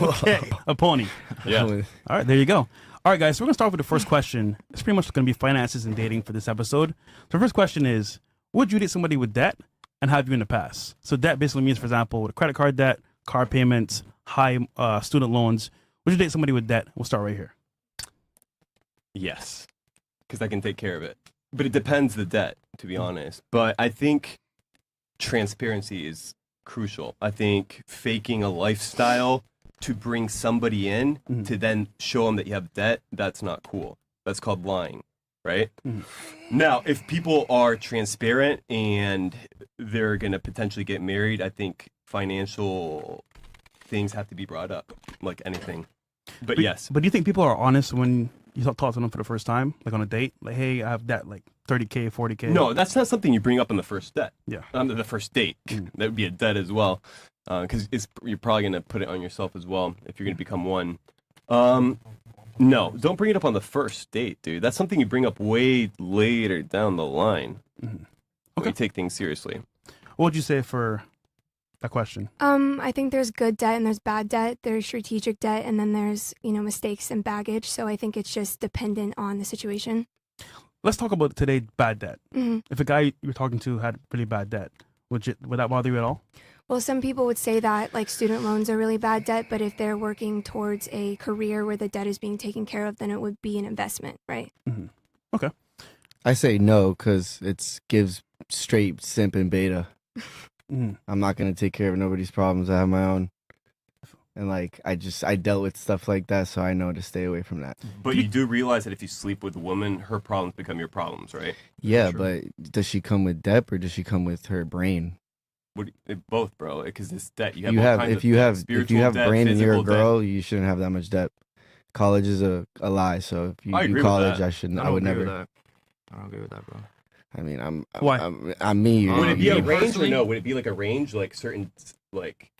Okay, a pony. Yeah. All right, there you go. All right, guys, so we're going to start with the first question. It's pretty much going to be finances and dating for this episode. So the first question is, would you date somebody with debt, and have you in the past? So debt basically means, for example, with credit card debt, car payments, high student loans. Would you date somebody with debt? We'll start right here. Yes, because I can take care of it. But it depends the debt, to be honest. But I think transparency is crucial. I think faking a lifestyle to bring somebody in to then show them that you have debt, that's not cool. That's called lying, right? Now, if people are transparent and they're going to potentially get married, I think financial things have to be brought up, like anything. But yes. But do you think people are honest when you talk to them for the first time, like on a date? Like, hey, I have debt, like 30K, 40K. No, that's not something you bring up on the first date. Yeah. The first date. That would be a debt as well. Because you're probably going to put it on yourself as well if you're going to become one. No, don't bring it up on the first date, dude. That's something you bring up way later down the line. When you take things seriously. What would you say for that question? I think there's good debt and there's bad debt. There's strategic debt, and then there's, mistakes and baggage. So I think it's just dependent on the situation. Let's talk about today bad debt. Mm-hmm. If a guy you were talking to had really bad debt, would that bother you at all? Well, some people would say that like student loans are really bad debt, but if they're working towards a career where the debt is being taken care of, then it would be an investment, right? Mm-hmm. Okay. I say no because it gives straight simp and beta. I'm not going to take care of nobody's problems. I have my own. And I dealt with stuff like that, so I know to stay away from that. But you do realize that if you sleep with a woman, her problems become your problems, right? Yeah, but does she come with debt or does she come with her brain? Both, bro. Because this debt, If you have debt, brain and you're a physical girl, debt. you shouldn't have that much debt. College is a lie, so if you I agree do with college, that. I would never. I don't agree with that, bro. I mean, Why? I'm me. Would it be a Me range or personally- no? Would it be like a range, like certain, like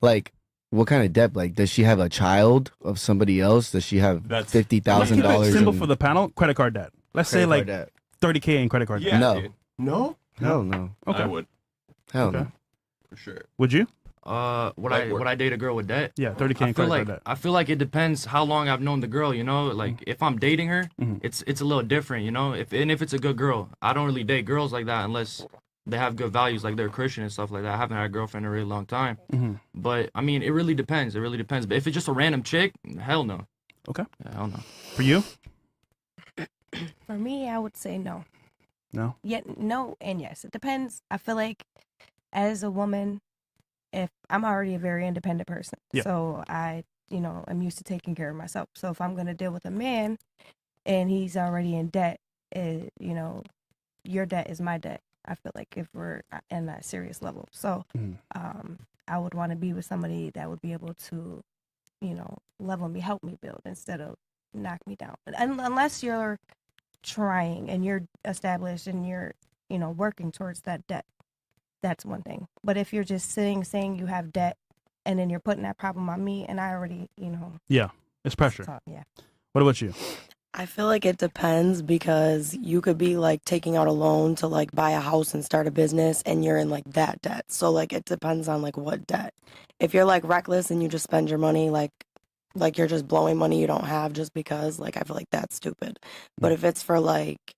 Like, what kind of debt? Like, does she have a child of somebody else? Does she have That's- $50,000? Let's keep it simple for the panel. Credit card debt. Let's say like debt? 30K in credit card debt. yeah, No. dude. No, Hell no. Okay. I would Hell Okay. no. for sure. Would you? Would Like I date a girl with debt? Yeah, 30K in credit card debt. I feel like it depends how long I've known the girl, like if I'm dating her, it's a little different, if it's a good girl. I don't really date girls like that unless they have good values, like they're Christian and stuff like that. I haven't had a girlfriend in a really long time. But I mean, it really depends. But if it's just a random chick, hell no. Okay. Yeah, hell no. For you? For me, I would say no. No. No and yes. It depends. I feel like as a woman, if I'm already a very independent person, Yeah. so I'm used to taking care of myself. So if I'm gonna deal with a man and he's already in debt, your debt is my debt. I feel like if we're in that serious level, so I would want to be with somebody that would be able to, level me, help me build instead of knock me down. Unless you're trying and you're established and you're, working towards that debt. That's one thing. But if you're just saying you have debt and then you're putting that problem on me and I already, Yeah, it's pressure. yeah. What about you? I feel like it depends because you could be like taking out a loan to like buy a house and start a business and you're in like that debt. So like it depends on like what debt. If you're like reckless and you just spend your money like you're just blowing money you don't have just because, like I feel like that's stupid. But if it's for like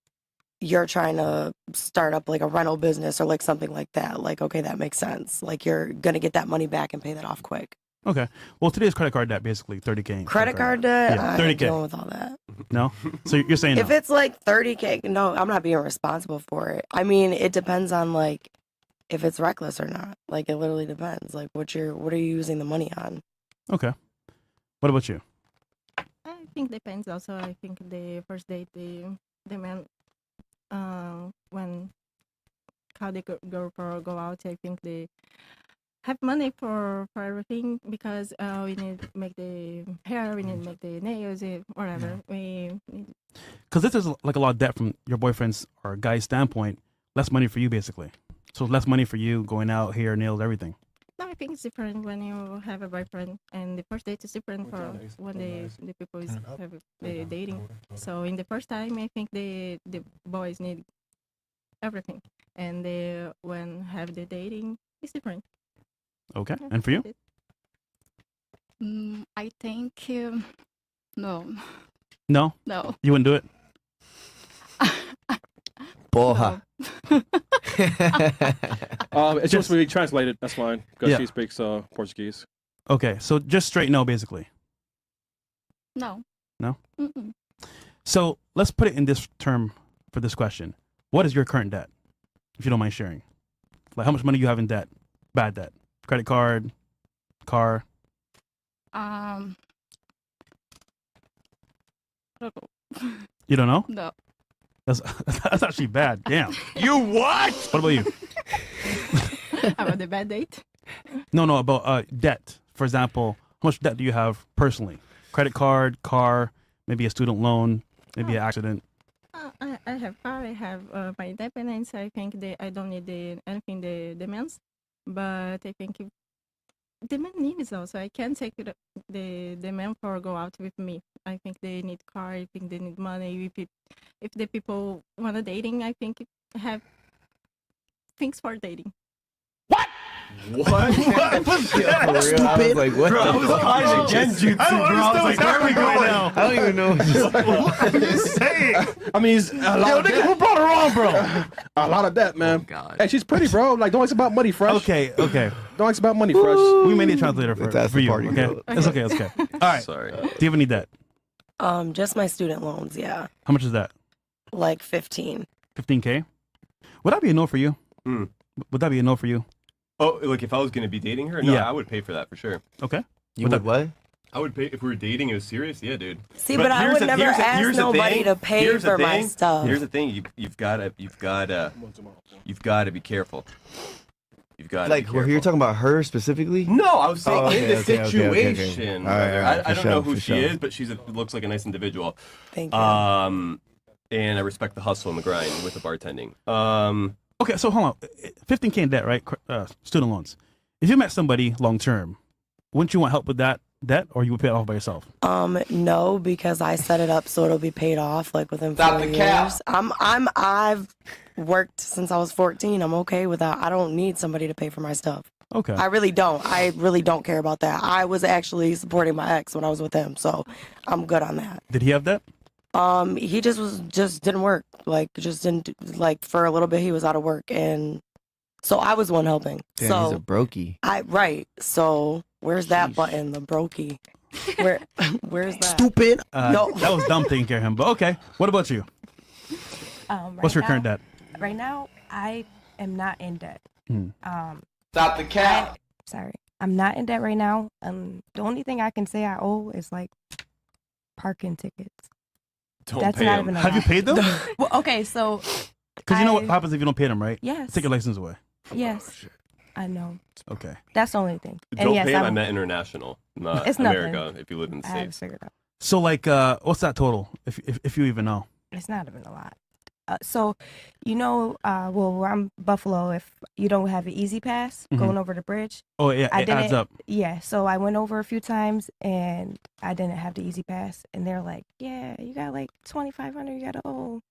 you're trying to start up like a rental business or like something like that, like okay, that makes sense. Like you're gonna get that money back and pay that off quick. Okay. Well, today's credit card debt basically 30K. in Credit card debt, Yeah, I ain't 30K. dealing with all that. No. So you're saying If no? it's like 30K, no, I'm not being responsible for it. I mean, it depends on like if it's reckless or not. Like it literally depends. Like what are you using the money on? Okay. What about you? I think depends also. I think the first date, the man, when how they go out, I think they have money for everything because we need to make the hair, we need to make the nails, whatever. We need. Because this is like a lot of debt from your boyfriend's or guy's standpoint, less money for you basically. So less money for you going out, hair, nails, everything. No, I think it's different when you have a boyfriend, and the first date is different for when the people is have the dating. So in the first time, I think the boys need everything, and they when have the dating, it's different. Okay. Yeah, And for you? that's it. I think no, No, no. you wouldn't do it. Porra. It's supposed to be translated. That's fine because Yeah. she speaks Portuguese. Okay, so just straight no, basically. No. No? Mm-mm. So let's put it in this term for this question. What is your current debt, if you don't mind sharing? Like how much money you have in debt, bad debt, credit card, car. I don't know. You don't know? No. That's that's actually bad. Damn. You what? What about you? About the bad date? No, about debt. For example, how much debt do you have personally? Credit card, car, maybe a student loan, maybe an accident. I have car. I have my independence. I think I don't need anything the demands, but I think the man needs also. I can take the man for go out with me. I think they need car. I think they need money. If the people wanna dating, I think have things for dating. What? What was that? For real, I was like, what? Bro, the I was fuck? kind of genjutsu, I don't bro. I was understand like, what's where are we happening right going now. I don't even know. What are you saying? I mean, it's a lot Yo, of nigga, who debt. brought her on, bro? A lot of debt, man. God. Hey, she's pretty, bro. Like, don't ask about money, fresh. Okay. Don't ask about money, fresh. We may need a translator for, That's for the you. party Okay? girl. It's okay. It's okay. All right. Sorry. Do you have any debt? Just my student loans, yeah. How much is that? Like 15. 15K? Would that be a no for you? Hmm. Would that be a no for you? Oh, like if I was going to be dating her? No, Yeah. I would pay for that for sure. Okay. You would what? I would pay if we were dating. It was serious. Yeah, dude. See, but I here's would the- never here's the- ask here's the nobody thing. to pay Here's the for my thing. stuff. Here's the thing. You've got to be careful. You've got Like, to be you're talking about her specifically? No, I was saying Oh, okay, in the okay, okay, situation. okay. All right, brother. all right, I for don't know sure, who for she sure. is, but looks like a nice individual. Thank you. And I respect the hustle and the grind with the bartending. Okay, so hold on. 15K in debt, right? Student loans. If you met somebody long term, wouldn't you want help with that debt, or you would pay it off by yourself? No, because I set it up so it'll be paid off like within 4 years. I've worked since I was 14. I'm okay with that. I don't need somebody to pay for my stuff. Okay. I really don't. I really don't care about that. I was actually supporting my ex when I was with him, so I'm good on that. Did he have that? He just didn't work. Like just didn't like for a little bit he was out of work, and so I was the one helping. Damn, so he's a brokey. right. So where's that button? The brokey. Where's that? Stupid. No. That was dumb taking care of him. But okay. What about you? What's your current debt? Right now, I am not in debt. Stop the cap. Sorry, I'm not in debt right now. The only thing I can say I owe is like parking tickets. Don't That's pay not him. even a Have you lot. paid them? Well, okay, so Because you know what I- happens if you don't pay them, right? yes, Take your license away. yes, I know. Okay. That's the only thing. And Don't yes, pay him. I I'm- meant international, not It's nothing. America. If you live in the I have states. figured out. So like, what's that total? If you even know. It's not even a lot. So, where I'm Buffalo, if you don't have an easy pass going over the bridge, Oh yeah, I it adds didn't- up. yeah. So I went over a few times and I didn't have the easy pass, and they're like, "Yeah, you got like 2,500. You got to owe."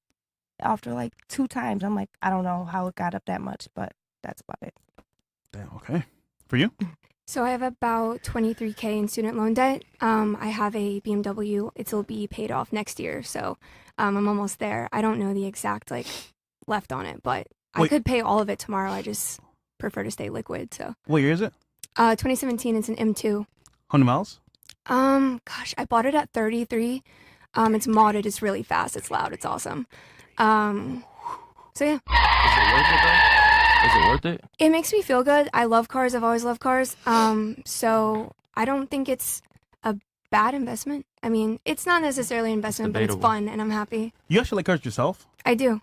After like 2 times, I'm like, I don't know how it got up that much, but that's about it. Damn. Okay. For you? So I have about 23K in student loan debt. I have a BMW. It'll be paid off next year, so I'm almost there. I don't know the exact left on it, but I Wait. could pay all of it tomorrow. I just prefer to stay liquid. So What year is it? 2017. It's an M2. 100 miles? Gosh, I bought it at 33. It's modded. It's really fast. It's loud. It's awesome. So yeah. Is it worth it? It makes me feel good. I love cars. I've always loved cars. So I don't think it's a bad investment. I mean, it's not necessarily an investment, but it's debatable. fun and I'm happy. You actually like cars yourself? I do.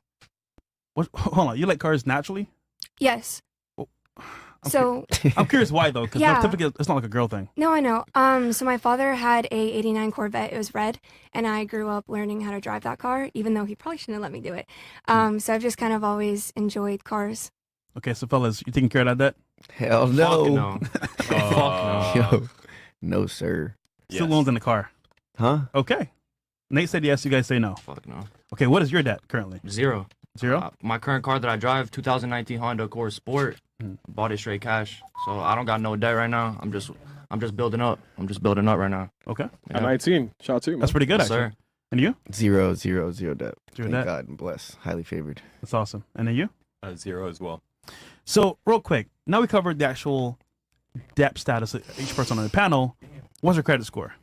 What? Hold on. You like cars naturally? Yes. I'm So I'm curious why though, because Yeah. typically it's not like a girl thing. no, I know. So my father had a '89 Corvette. It was red, and I grew up learning how to drive that car, even though he probably shouldn't have let me do it. So I've just kind of always enjoyed cars. Okay, so fellas, you taking care of that debt? Hell Fuck no. no. Fuck no. Yo, no, sir. Still Yes. loans in the car. Huh? Okay. Nate said yes. You guys say no. Fuck no. Okay, what is your debt currently? Zero. Zero? My current car that I drive, 2019 Honda Accord Sport, bought it straight cash. So I don't got no debt right now. I'm just I'm just building up. Right now. Okay. At 19, shout out to you, man. That's pretty good, Yes, actually. sir. And you? 0 debt. Zero Thank debt. God and bless. Highly favored. That's awesome. And then you? 0 as well. So, real quick, now we covered the actual debt status of each person on the panel. What's your credit score?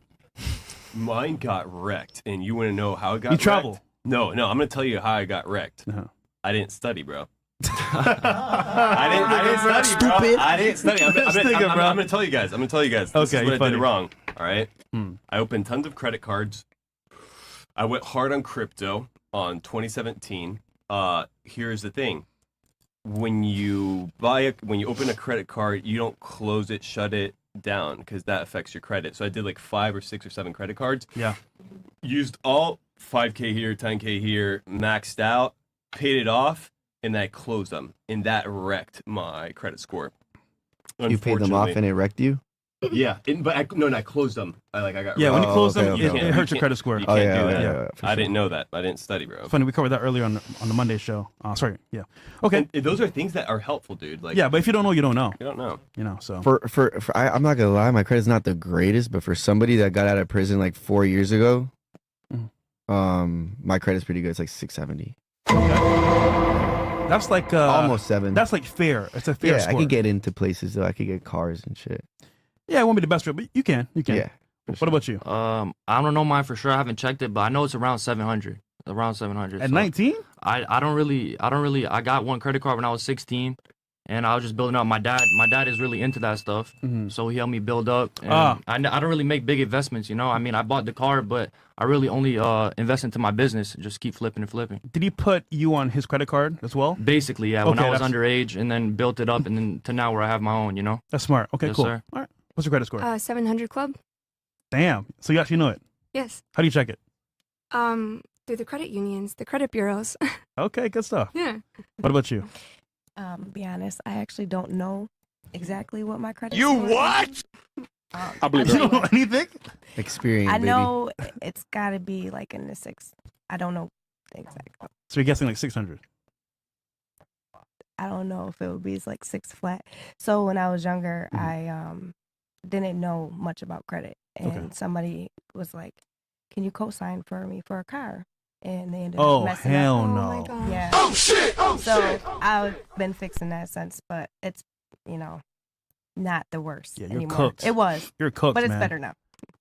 Mine got wrecked, and you want to know how it got You wrecked? travel. No, I'm going to tell you how I got wrecked. Uh-huh. I didn't study, bro. I didn't study, bro. Stupid. I didn't study. I'm going to tell you guys. This Okay, is what I you're funny. did wrong. All right. Hmm. I opened tons of credit cards. I went hard on crypto on 2017. Here's the thing. When you open a credit card, you don't close it, shut it down, because that affects your credit. So I did like 5 or 6 or 7 credit cards. Yeah. Used all 5K here, 10K here, maxed out, paid it off, and I closed them. And that wrecked my credit score. You paid them off and it wrecked you? Yeah, but I closed them. I got Yeah, when you Oh, close them, okay, it okay. hurts your credit score. You Oh, can't yeah, do that. yeah, for I sure. didn't know that. I didn't study, bro. Funny, we covered that earlier on the Monday show. Sorry, yeah. Okay. And those are things that are helpful, dude. Like, Yeah, but if you don't know, you don't know. you don't know. You know, so. I'm not gonna lie, my credit's not the greatest, but for somebody that got out of prison like 4 years ago, my credit's pretty good. It's like 670, That's like almost 7. That's like fair. It's a fair yeah, score. I could get into places though. I could get cars and shit. Yeah, it won't be the best for it, but you can. You can. Yeah. What about you? I don't know mine for sure. I haven't checked it, but I know it's around 700. Around 700. At so 19? I don't really. I got one credit card when I was 16, and I was just building up. My dad is really into that stuff, so he helped me build up. And I don't really make big investments, you know. I mean, I bought the car, but I really only invest into my business and just keep flipping and flipping. Did he put you on his credit card as well? Basically, yeah. When Okay, I was that's- underage, and then built it up, and then to now where I have my own, you know. That's smart. Okay, Yes, cool. sir. All right. What's your credit score? 700 Club. Damn. So you actually know it. Yes. How do you check it? Through the credit unions, the credit bureaus. Okay, good stuff. Yeah. What about you? Be honest, I actually don't know exactly what my credit. You score is. what? I believe You that. don't know anything? Experience, I baby. know it's got to be like in the 6. I don't know exactly. So you're guessing like 600. I don't know if it would be like 6 flat. So when I was younger, I didn't know much about credit, and Okay. somebody was like, "Can you co-sign for me for a car?" And they ended Oh, up messing hell up. Oh no. my gosh. Yeah. Oh shit! Oh So shit! I've been fixing that since, but it's not the worst Yeah, you're anymore. cooked. It was, You're cooked, but it's man. better now.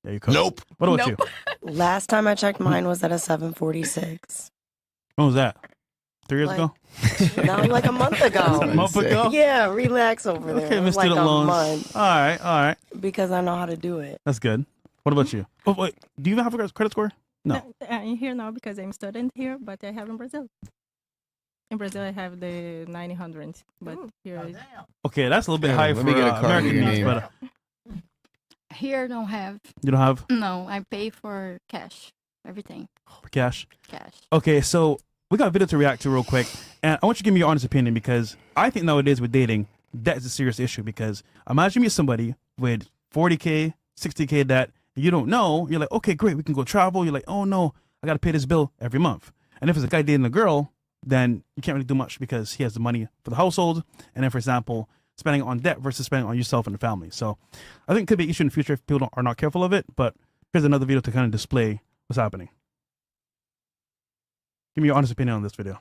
Yeah, you're cooked. Nope. What about Nope. you? Last time I checked, mine was at a 746. When was that? 3 years Like, ago? No, like a month A ago. month ago? Yeah, relax over there. Okay, It Miss was like Student a Loans. month All right. because I know how to do it. That's good. What about you? Oh, wait. Do you even have a credit score? No. I'm here now because I'm student here, but I have in Brazil. In Brazil, I have the 900, but here is Okay, that's a little bit Yeah, high let for me get a card American in your needs, name. but Here don't have. you don't have No, I pay for cash. Everything cash. cash. Okay, so we got a video to react to real quick, and I want you to give me your honest opinion because I think nowadays with dating, that is a serious issue. Because imagine you meet somebody with 40K, 60K debt, and you don't know. You're like, okay, great, we can go travel. You're like, oh no, I got to pay this bill every month. And if it's a guy dating a girl, then you can't really do much because he has the money for the household. And then, for example, spending on debt versus spending on yourself and the family. So I think it could be an issue in the future if people are not careful of it. But here's another video to kind of display what's happening. Give me your honest opinion on this video.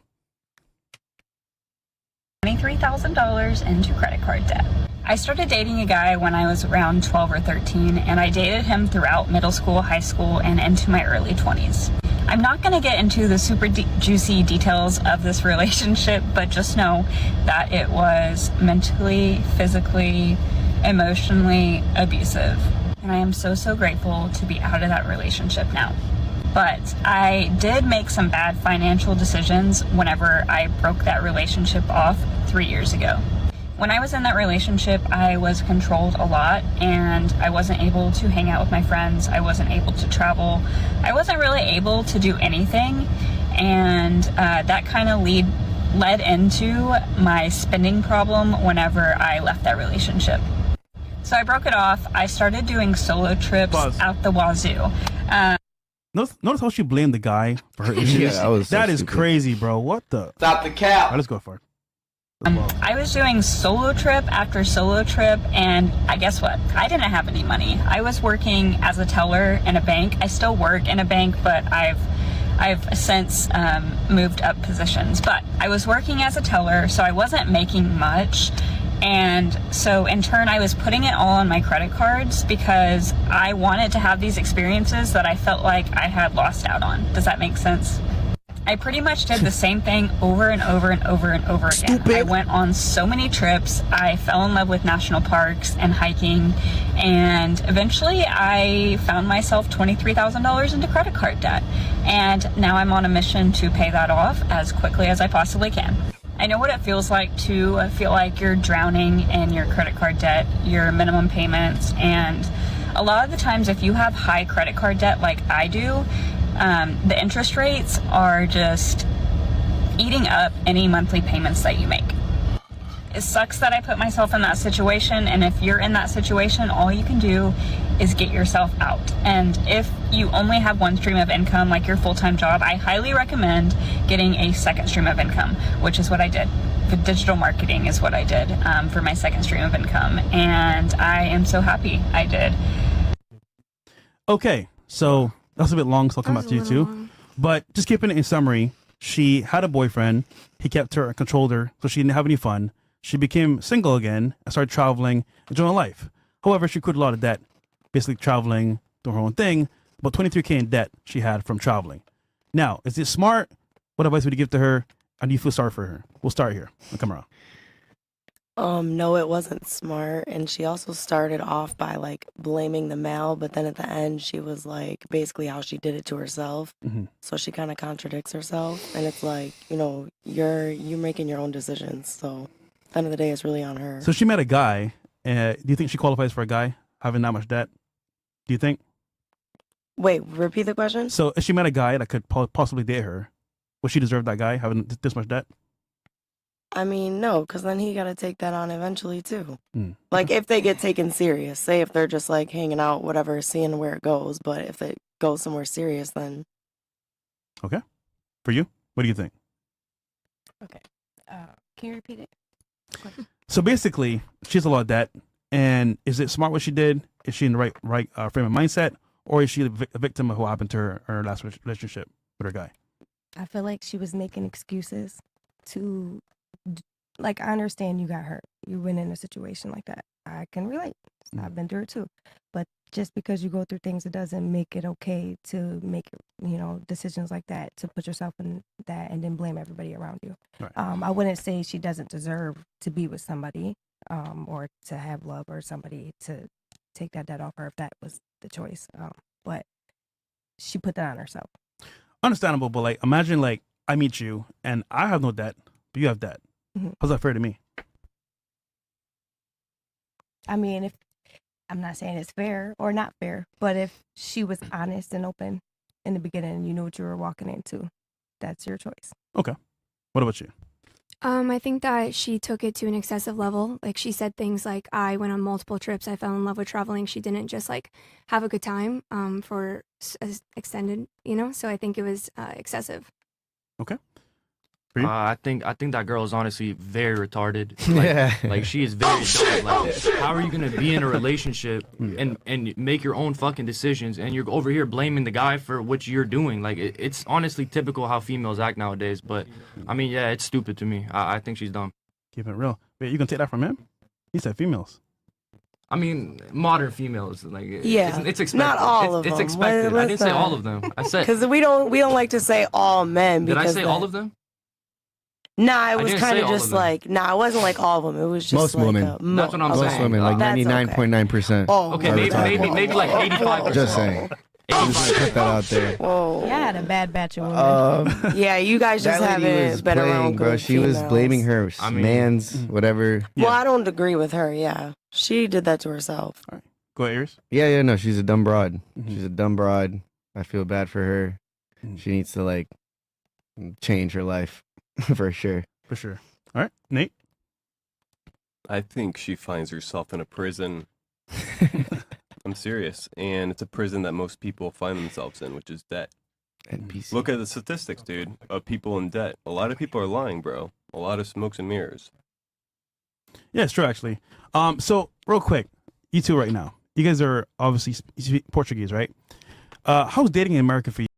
$23,000 into credit card debt. I started dating a guy when I was around 12 or 13, and I dated him throughout middle school, high school, and into my early 20s. I'm not going to get into the super juicy details of this relationship, but just know that it was mentally, physically, emotionally abusive. And I am so, so grateful to be out of that relationship now. But I did make some bad financial decisions whenever I broke that relationship off 3 years ago. When I was in that relationship, I was controlled a lot and I wasn't able to hang out with my friends. I wasn't able to travel. I wasn't really able to do anything. And that kind of led into my spending problem whenever I left that relationship. So I broke it off. I started doing solo trips Pause. out the wazoo. Notice how she blamed the guy for her issues. Yeah, that was so that is stupid. crazy, bro. What the? Stop the All cap. right, let's go for it. I was doing solo trip after solo trip, and I guess what? I didn't have any money. I was working as a teller in a bank. I still work in a bank, but I've since moved up positions. But I was working as a teller, so I wasn't making much. And so in turn, I was putting it all on my credit cards because I wanted to have these experiences that I felt like I had lost out on. Does that make sense? I pretty much did the same thing over and over and over and over again. I went on so many trips. I fell in love with national parks and hiking. And eventually I found myself $23,000 into credit card debt. And now I'm on a mission to pay that off as quickly as I possibly can. I know what it feels like to feel like you're drowning in your credit card debt, your minimum payments. And a lot of the times if you have high credit card debt like I do, the interest rates are just eating up any monthly payments that you make. It sucks that I put myself in that situation, and if you're in that situation, all you can do is get yourself out. And if you only have one stream of income, like your full-time job, I highly recommend getting a second stream of income, which is what I did. The digital marketing is what I did for my second stream of income, and I am so happy I did. Okay, so that's a bit long, so I'll come back to you too. Long. But just keeping it in summary, she had a boyfriend. He kept her and controlled her, so she didn't have any fun. She became single again and started traveling, enjoying life. However, she accrued a lot of debt, basically traveling, doing her own thing. About $23K in debt she had from traveling. Now, is it smart? What advice would you give to her? And do you feel sorry for her? We'll start here. I'll come around. No, it wasn't smart. And she also started off by like blaming the male, but then at the end she was like basically how she did it to herself. Mm-hmm. So she kind of contradicts herself, and it's like, you know, you're making your own decisions. So at the end of the day, it's really on her. So she met a guy. Do you think she qualifies for a guy having that much debt? Do you think? Wait, repeat the question. So if she met a guy that could possibly date her, would she deserve that guy having this much debt? I mean, no, because then he got to take that on eventually too. Mm. Like if they get taken serious, say if they're just like hanging out, whatever, seeing where it goes. But if it goes somewhere serious, then Okay. For you, what do you think? Okay. Can you repeat it? So basically, she has a lot of debt. And is it smart what she did? Is she in the right frame of mindset? Or is she a victim of what happened to her in her last relationship with her guy? I feel like she was making excuses to, like, I understand you got hurt. You went in a situation like that. I can relate. I've been through it too. But just because you go through things, it doesn't make it okay to make, you know, decisions like that, to put yourself in that and then blame everybody around you. Right. I wouldn't say she doesn't deserve to be with somebody or to have love or somebody to take that debt off her if that was the choice. But she put that on herself. Understandable, but like imagine like I meet you and I have no debt, but you have debt. Mm-hmm. How's that fair to me? I mean, if I'm not saying it's fair or not fair, but if she was honest and open in the beginning and you knew what you were walking into, that's your choice. Okay. What about you? I think that she took it to an excessive level. Like she said things like, I went on multiple trips. I fell in love with traveling. She didn't just like have a good time for extended, you know? So I think it was excessive. Okay. I think that girl is honestly very retarded. Like she is very dumb. Like, how are you gonna be in a relationship and make your own fucking decisions, and you're over here blaming the guy for what you're doing? Like it's honestly typical how females act nowadays. But I mean, yeah, it's stupid to me. I think she's dumb. Keep it real. Wait, you can take that from him? He said females. I mean, modern females, like yeah, it's expected. Not all of them. It's expected. I didn't say all of them. I said because we don't like to say all men. Did I say all of them? Nah, it was kind of just like, it wasn't like all of them. It was just most like women. That's what I'm saying. Most women, like 99.9%. Okay, maybe like 85%. Just saying. Just put that out there. Whoa. Yeah, I had a bad batch of women. Yeah, you guys just haven't been around bro. good She was females. blaming her man's whatever. Well, I don't agree with her. Yeah, she did that to herself. All right. Go ahead, Iris. Yeah, no, she's a dumb broad. She's a dumb broad. I feel bad for her. She needs to like change her life for sure. For sure. All right, Nate. I think she finds herself in a prison. I'm serious. And it's a prison that most people find themselves in, which is debt. NPC. Look at the statistics, dude, of people in debt. A lot of people are lying, bro. A lot of smokes and mirrors. Yeah, it's true actually. So real quick, you two right now, you guys are obviously you speak Portuguese, right? How's dating in America for you?